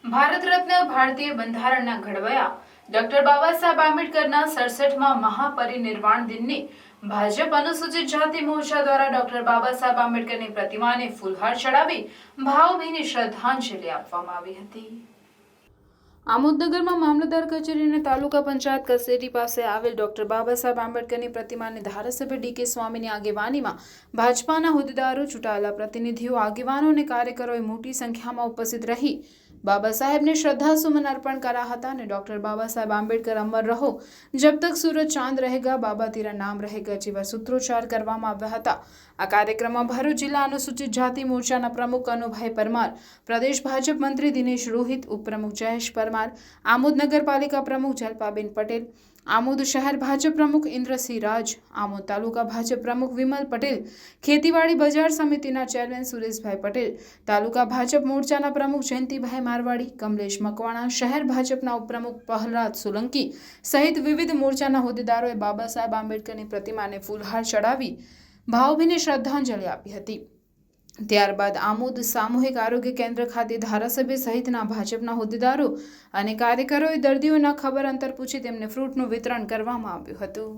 ભારત રત્ન ભારતીય બંધારણના ઘડવૈયા ડોક્ટર બાબા સાહેબ આંબેડકરના 67મા મહાપરિનિર્વાણ દિનની ભાજપ અનુસૂચિત જાતિ મોરચા દ્વારા ડોક્ટર બાબા સાહેબ આંબેડકરની પ્રતિમાને ફૂલહાર ચડાવી ભાવભીની શ્રદ્ધાંજલિ આપવામાં આવી હતી। આમોદ નગરમાં મામલતદાર કચેરી અને તાલુકા પંચાયત કચેરી પાસે આવેલ ડોક્ટર બાબા સાહેબ આંબેડકરની પ્રતિમાને ધારાસભ્ય ડી.કે. સ્વામીની આગેવાનીમાં ભાજપાના હોદ્દેદારો, ચૂંટાયેલા પ્રતિનિધિઓ, આગેવાનો અને કાર્યકરોએ મોટી સંખ્યામાં ઉપસ્થિત રહી બાબા સાહેબને શ્રદ્ધાસુમન અર્પણ કર્યા હતા અને ડોક્ટર બાબા સાહેબ આંબેડકર અમર રહો, જબ તક સૂરજ ચાંદ રહેગા, બાબા તેરા નામ રહેગા જેવા સૂત્રોચ્ચાર કરવામાં આવ્યા હતા। આ કાર્યક્રમમાં ભરૂચ જિલ્લા અનુસૂચિત જાતિ મોરચાના પ્રમુખ કનુભાઈ પરમાર, પ્રદેશ ભાજપ મંત્રી દિનેશ રોહિત, ઉપપ્રમુખ જયેશ પરમાર, આમોદ નગરપાલિકા પ્રમુખ જલપાબેન પટેલ, આમોદ શહેર ભાજપ પ્રમુખ ઇન્દ્રસિંહ રાજ, આમોદ તાલુકા ભાજપ પ્રમુખ વિમલ પટેલ, ખેતીવાડી બજાર સમિતિના ચેરમેન સુરેશભાઈ પટેલ, તાલુકા ભાજપ મોરચાના પ્રમુખ જયંતિભાઈ મારવાડી, કમલેશ મકવાણા, શહેર ભાજપના ઉપપ્રમુખ પ્રહલાદ સોલંકી સહિત વિવિધ મોરચાના હોદ્દેદારોએ બાબા સાહેબ આંબેડકરની પ્રતિમાને ફૂલહાર ચડાવી ભાવભીની શ્રદ્ધાંજલિ આપી હતી। ત્યારબાદ આમોદ સામૂહિક આરોગ્ય કેન્દ્ર ખાતે ધારાસભ્ય સહિતના ભાજપના હોદ્દેદારો અને કાર્યકરોએ દર્દીઓના ખબર અંતર પૂછી તેમને ફ્રૂટનું વિતરણ કરવામાં આવ્યું હતું।